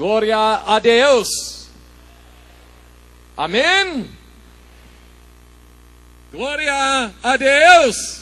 Glória a Deus. Amém? Glória a Deus.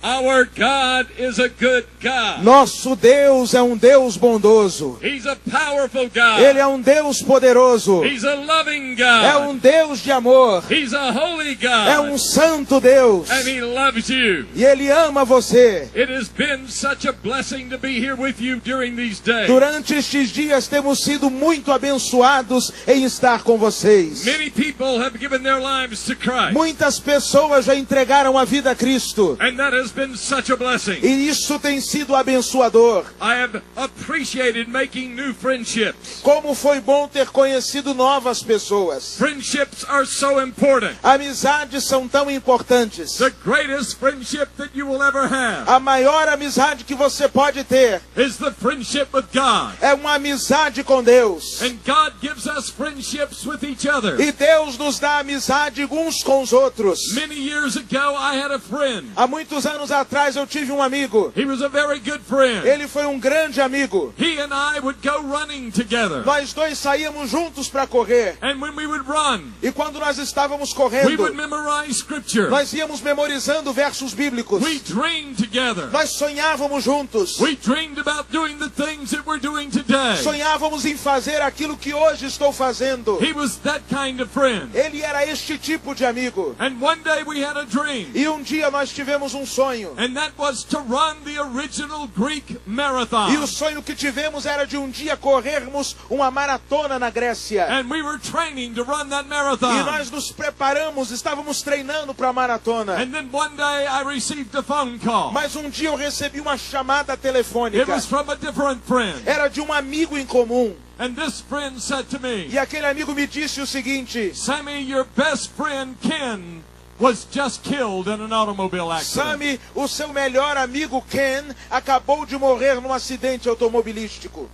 Our God is a good God. Nosso Deus é um Deus bondoso. He's a powerful God. Ele é um Deus poderoso. He's a loving God. É um Deus de amor. He's a holy God. É um santo Deus. And He loves you. E Ele ama você. It has been such a blessing to be here with you during these days. Durante estes dias temos sido muito abençoados em estar com vocês. Many people have given their lives to Christ. Muitas pessoas já entregaram a vida a Cristo. And that has been such a blessing. E isso tem sido abençoador. I have appreciated making new friendships. Como foi bom ter conhecido novas pessoas. Friendships are so important. Amizades são tão importantes. The greatest friendship that you will ever have A maior amizade que você pode ter is the friendship with God. é uma amizade com Deus. And God gives us friendships with each other. E Deus nos dá amizade uns com os outros. Many years ago I had a friend. Há muitos anos atrás eu tive um amigo. He was a very good friend. Ele foi um grande amigo. He and I would go running together. Nós dois saíamos juntos para correr. And when we would run, E quando nós estávamos we correndo, would memorize scripture. nós íamos memorizando versos bíblicos. We dreamed together. Nós sonhávamos juntos. We dreamed about doing the things that we're doing today. Sonhávamos em fazer aquilo que hoje estou fazendo. He was that kind of friend. Ele era este tipo de amigo. And one day we had a dream. E um dia nós tivemos um sonho. And that was to run the original Greek marathon. E o sonho que tivemos era de um dia corrermos uma maratona na Grécia. And we were training to run that E marathon. nós nos preparamos, estávamos treinando para a maratona. And then one day I received a phone call. Mas um dia eu recebi uma chamada It telefônica. was from a different friend. Era de um amigo em comum. And this friend said to me, E aquele amigo me disse o seguinte: Sammy, your best friend Ken was just killed in an automobile accident. Sammy, o seu melhor amigo Ken acabou de morrer num acidente automobilístico.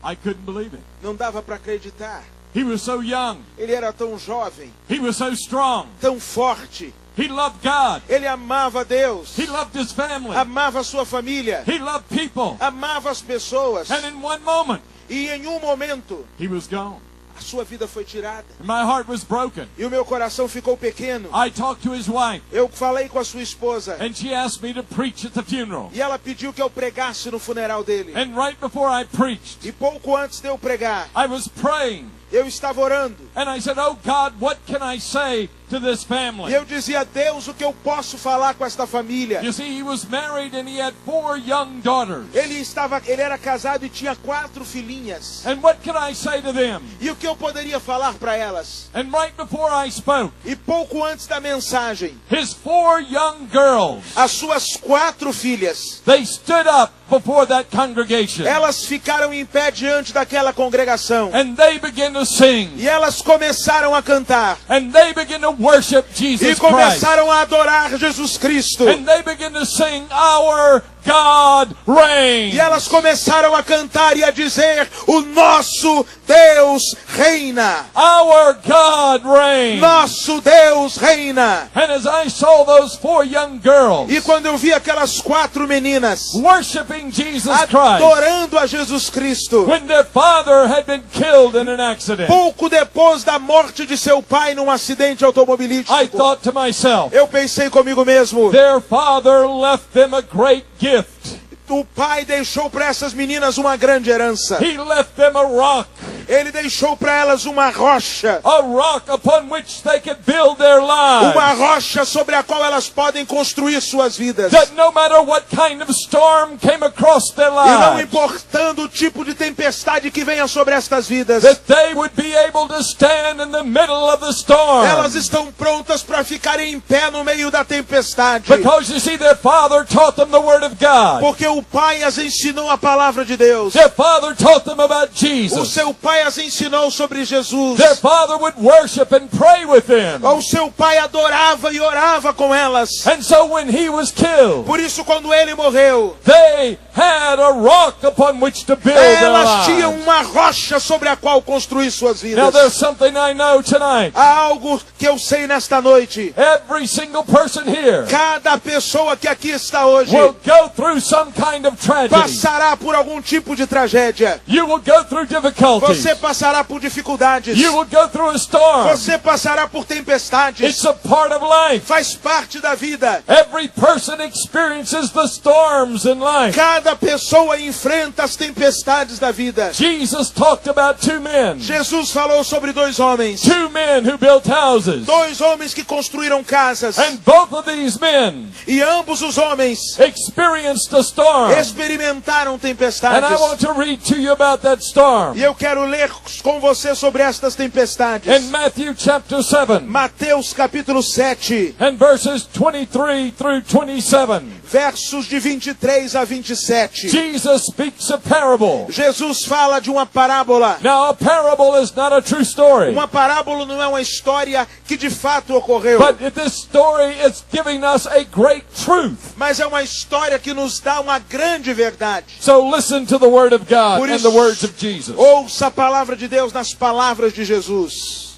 I couldn't believe it. Não dava para acreditar. He was so young. Ele era tão jovem, He was so strong. tão forte. He loved God. Ele amava Deus, He loved his family. amava sua família, He loved people. amava as pessoas. And in one moment, E em um momento, he was gone. a sua vida foi tirada. My heart was broken. E o meu coração ficou pequeno. I talked to his wife, Eu falei com a sua esposa. and she asked me to preach at the funeral. E ela pediu que eu pregasse no funeral dele. And right before I preached, E pouco antes de eu pregar, I was praying. eu estava orando. And I said, oh God, what can I say to this E family? eu dizia: Deus, o que eu posso falar com esta família? You see, he was married and he had 4 young daughters. Ele era casado e tinha 4 filhinhas. And what can I say to them? E o que eu poderia falar para elas? And right before I spoke, E pouco antes da mensagem, his 4 young girls, as suas 4 filhas, they stood up before that congregation. elas ficaram em pé diante daquela congregação. And they began to sing. E elas começaram a cantar. And they began to worship E Jesus Christ. começaram a adorar Jesus Cristo. And they began to sing, our God reigns. E elas começaram a cantar e a dizer: o nosso Deus reina. Our God reigns. Nosso Deus reina. And as I saw those 4 young girls E quando eu vi aquelas 4 meninas worshiping Jesus Christ, adorando a Jesus Cristo, when their father had been killed in an accident, pouco depois da morte de seu pai num acidente I automobilístico, thought to myself, eu pensei comigo mesmo: their father left them a great gift. o pai deixou para essas meninas uma grande herança. He left them a rock. Ele deixou para elas uma rocha. A rock upon which they could build their lives. Uma rocha sobre a qual elas podem construir suas vidas. That no matter what kind of storm came across their E não lives, importando o tipo de tempestade que venha sobre estas vidas, that they would be able to stand in the middle of the storm. elas estão prontas para ficarem em pé no meio da tempestade. Because you see, their father taught them the Word of God. Porque o pai as ensinou a palavra de Deus. Their father taught them about O Jesus. seu pai as ensinou sobre Jesus. Their father would worship and pray with them. O seu pai adorava e orava com elas. And so when he was killed, Por isso, quando ele morreu, they had a rock upon which to build their Elas tinham lives. uma rocha sobre a qual construir suas Now vidas. there's something I know tonight. Há algo que eu sei nesta noite. Every single person here Cada pessoa que aqui está hoje will go through some kind of tragedy. passará por algum tipo de tragédia. You will go through difficulties. Você passará por dificuldades. You will go through a storm. Você passará por tempestades. It's a part of life. Faz parte da vida. Every person experiences the storms in life. Cada pessoa enfrenta as tempestades da vida. Jesus talked about two men. Jesus falou sobre dois homens. Two men who built houses. Dois homens que construíram casas. And both of these men E ambos os homens experienced a storm. experimentaram And I tempestades. want to read to you about that storm. E eu quero ler com você sobre estas tempestades. In Matthew chapter 7 Mateus capítulo 7, and verses 23 through 27. versos de 23 a 27. Jesus speaks a parable. Jesus fala de uma parábola. Now a parable is not a true story. Uma parábola não é uma história que de fato ocorreu, But this story is giving us a great truth. mas é uma história que nos dá uma grande verdade. So listen to the word of God Por and isso, the words of Jesus. ouça a palavra de Deus nas palavras de Jesus.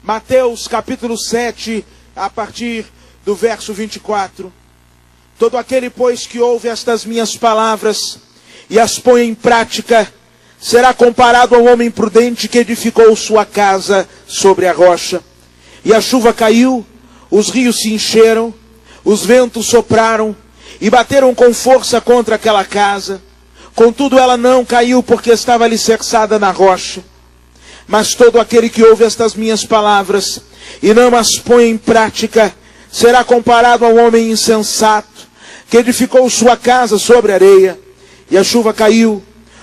Mateus capítulo 7, a partir do verso 24. Todo aquele, pois, que ouve estas minhas palavras e as põe em prática, será comparado ao homem prudente que edificou sua casa sobre a rocha. E a chuva caiu, os rios se encheram, os ventos sopraram e bateram com força contra aquela casa. Contudo, ela não caiu porque estava alicerçada na rocha. Mas todo aquele que ouve estas minhas palavras e não as põe em prática, será comparado ao homem insensato que edificou sua casa sobre areia. E a chuva caiu,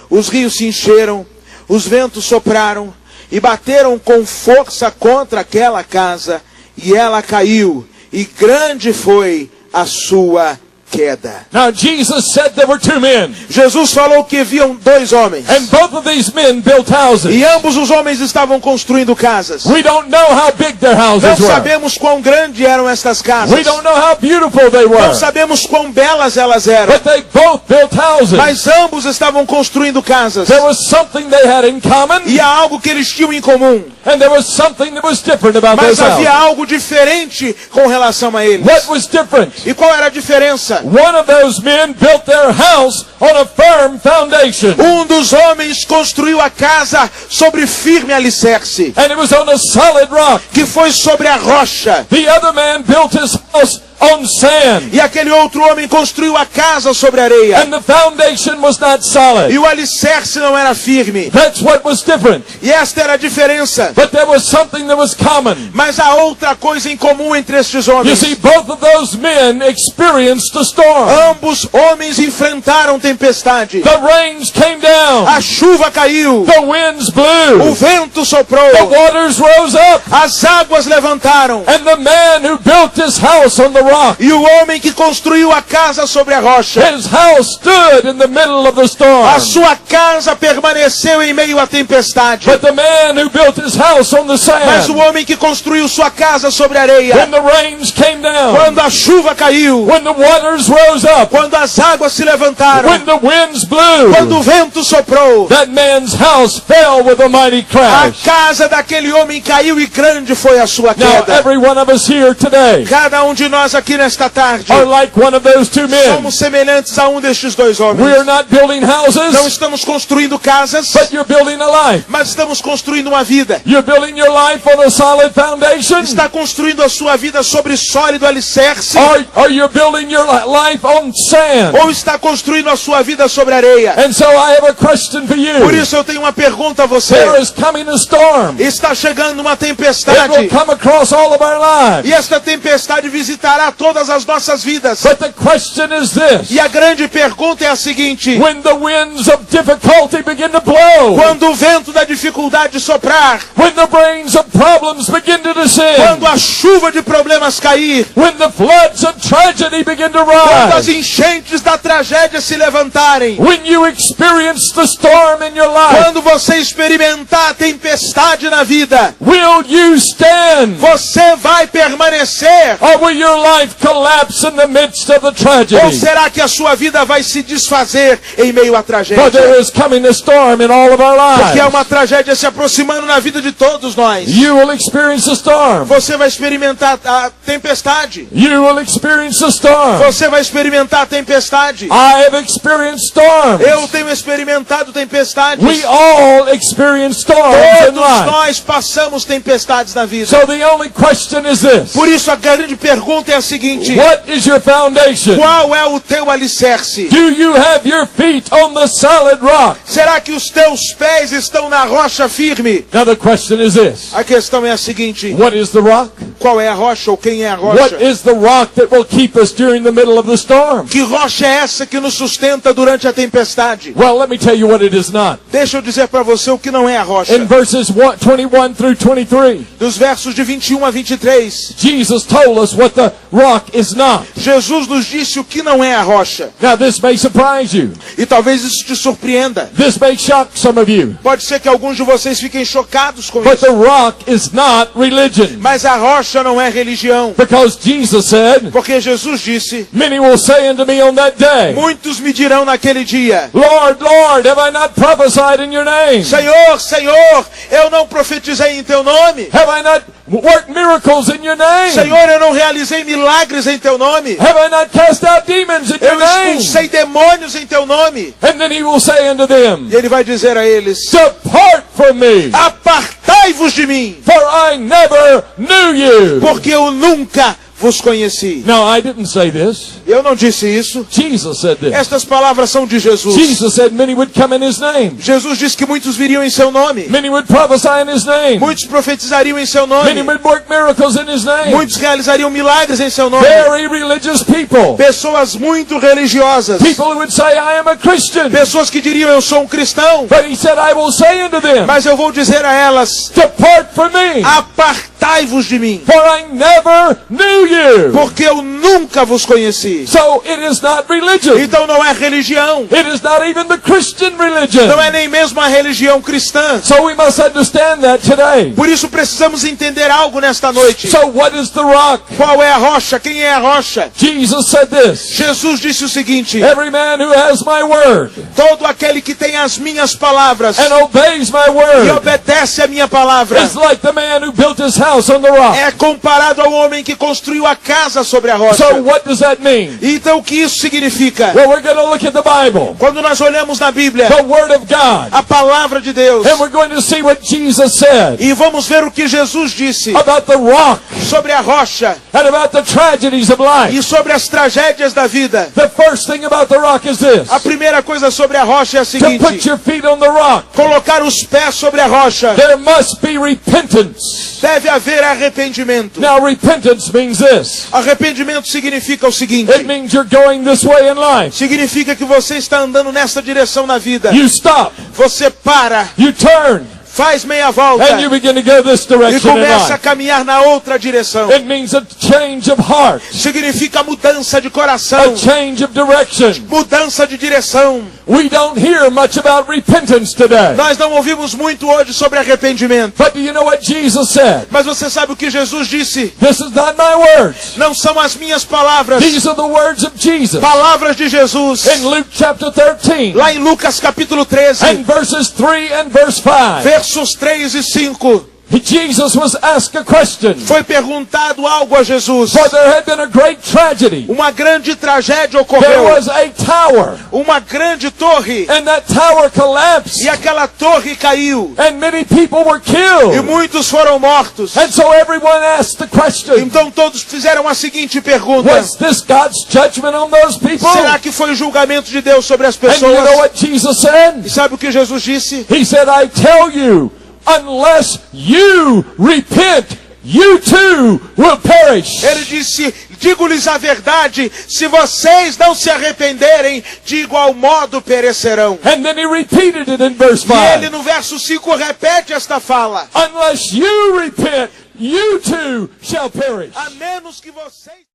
os rios se encheram, os ventos sopraram e bateram com força contra aquela casa, e ela caiu, e grande foi a sua queda. Now Jesus said there were two men. Jesus falou que haviam dois homens, And both of these men built houses. e ambos os homens estavam construindo casas. We don't know how big their Não houses were. sabemos quão grandes eram estas casas. We don't know how beautiful they Não were. sabemos quão belas elas eram. But they both built houses. Mas ambos estavam construindo casas. There was something they had in common, E há algo que eles tinham em comum. and there was something that was different about Mas those havia houses. algo diferente com relação a eles. What was different? E qual era a diferença? One of those men built their house on a firm foundation. Um dos homens construiu a casa sobre firme alicerce, And it was on a solid rock. que foi sobre a rocha. The other man built his house on sand. E aquele outro homem construiu a casa sobre areia. And the foundation was not solid. E o alicerce não era firme. That's what was different. E esta era a diferença. But there was something that was common. Mas há outra coisa em comum entre estes You homens. see, both of those men experienced a storm. Ambos homens enfrentaram tempestade. The rains came down. A chuva caiu. The winds O blew. vento The soprou. waters rose up. As águas levantaram. And the man who built his house on the rock, E o homem que construiu a casa sobre a rocha, his house stood in the middle of the storm. a sua casa permaneceu em meio à tempestade. But the man who built his house on the Mas o sand, homem que construiu sua casa sobre a areia, when the rains came down, quando a chuva caiu, when the waters rose up, quando as águas se levantaram, when the winds blew, quando o vento soprou, that man's house fell with a mighty a crash. casa daquele homem caiu e grande foi a sua Now, queda. every one of us here today Cada um de nós aqui nesta tarde are like one of those two men. somos semelhantes a um destes dois homens. We are not building Não houses, estamos construindo casas, but you're building a life. mas estamos construindo uma vida. You're building your life on a solid foundation, Está construindo a sua vida sobre sólido alicerce, or you're building your life on sand. ou está construindo a sua vida sobre areia. And so I have a question for Por you. isso eu tenho uma pergunta a você. There is coming a storm. Está chegando uma It will tempestade, come across all of our lives. e esta tempestade visitará todas as nossas vidas. But the question is this: E a grande pergunta é a seguinte: when the winds of difficulty begin to blow, blow, quando o vento da dificuldade soprar, when the rains of problems begin to descend, quando a chuva de problemas cair, when the floods of tragedy begin to quando as rise, enchentes da tragédia se levantarem, when you experience the storm in your life, quando você experimentar a tempestade na vida, will you stand? você vai permanecer? Or will your life collapse in the midst of the Ou tragedy? será que a sua vida vai se desfazer em meio à For tragédia? there is coming a storm in all of our Porque é uma lives. tragédia se aproximando na vida de todos nós. You will experience a storm. Você vai experimentar a tempestade. You will experience a storm. Você vai experimentar a tempestade. I have experienced storms. Eu tenho experimentado tempestades. We all experience storms in Todos life. nós passamos tempestades na vida. So the only question is this. Por isso a grande pergunta é a seguinte: What is your foundation? qual é o teu alicerce? Do you have your feet on the solid rock? Será que os teus pés estão na rocha firme? Now the question is this. A questão é a seguinte: What is the rock? qual é a rocha ou quem é a What rocha? is the rock that will keep us during the middle of the storm? Que rocha é essa que nos sustenta durante a tempestade? Well, let me tell you what it is not. Deixa eu dizer para você o que não é a rocha. In verses 21 through 23, Dos versos de 21 a 23, Jesus told us what the rock is not. Jesus nos disse o que não é a rocha. Now this may surprise you. E talvez isso te surpreenda. This may shock some of you. Pode ser que alguns de vocês fiquem chocados com But isso. the rock is not religion. Mas a rocha não é religião. Because Jesus said, Porque Jesus disse: many will say unto me on that day, muitos me dirão naquele dia: Lord, Lord, have I not prophesied in your name? Senhor, Senhor, eu não profetizei em teu nome. Have I not worked miracles in your name? Senhor, eu não realizei milagres em teu nome. Have I not cast out demons in your Eu name? expulsei demônios em teu nome. And then he will say unto them, E ele vai dizer a eles: depart from me, apartai-vos de mim, for I never knew you. porque eu nunca vos conheci. Now, I didn't say this. Eu não disse isso. Jesus said this. Estas palavras são de Jesus. Jesus said many would come in his name. Jesus disse que muitos viriam em seu nome. Many would prophesy in his name. Muitos profetizariam em seu Many nome. would work miracles in his name. Muitos realizariam milagres em seu nome. Very religious people. Pessoas muito religiosas. People who would say, I am a Christian. Pessoas que diriam: eu sou um cristão. But he said, I will say unto them, Mas eu vou dizer a elas: depart from me, apartai-vos de mim, for I never knew you. porque eu nunca vos conheci. So it is not religion. Então não é religião. It is not even the Christian religion. Não é nem mesmo a religião cristã. So we must understand that today. Por isso precisamos entender algo nesta noite. So what is the rock? Qual é a rocha? Quem é a rocha? Jesus said this, Jesus disse o seguinte: every man who has my word todo aquele que tem as minhas palavras and obeys my e word obedece a minha palavra is like the man who built his house on the rock. é comparado ao homem que construiu a casa sobre a rocha. So what does that mean? Então o que isso significa? Well, we're going to look at the Bible, Quando nós olhamos na Bíblia, the Word of God, a palavra de Deus, and we're going to see what Jesus said e vamos ver o que Jesus disse about the rock sobre a rocha and about the tragedies of life. e sobre as tragédias da vida. The first thing about the rock is this: A primeira coisa sobre a rocha é a to put seguinte: your feet on the rock, colocar os pés sobre a rocha. there must be repentance. Deve haver arrependimento. Now, repentance means this. Arrependimento significa o seguinte: It means you're going this way in life. significa que você está andando nessa direção na vida. You stop, Você para, you turn, faz meia volta and you begin to go this e direction in começa a life. caminhar na outra direção. It means a change of heart, Significa mudança de a coração, change of direction. mudança de direção. We don't hear much about repentance today. Nós não ouvimos muito hoje sobre arrependimento. But do you know what Jesus said? Mas você sabe o que Jesus disse? This is not my words. Não são as minhas palavras, These are the words of Jesus. palavras de Jesus. In Luke chapter 13, Lá em Lucas capítulo 13, and verses 3 and verse 5, versos 3 e 5, Jesus was asked a question. foi perguntado algo a Jesus. For there had been a great tragedy. Uma grande tragédia There ocorreu. was a tower, Uma grande torre. and that tower collapsed, E aquela torre caiu. and many people were E killed. muitos foram mortos. And so everyone asked the question, Então todos fizeram a seguinte pergunta: was this God's judgment on those people? será que foi o julgamento de Deus sobre as And you know pessoas? what Jesus said? E sabe o que Jesus disse? He said, I tell you, unless you repent, you too will perish. Ele disse, digo-lhes a verdade, se vocês não se arrependerem, de igual modo perecerão. And then he repeated it in verse E ele 5. no verso 5 repete esta fala. Unless you repent, you too shall perish. A menos que vocês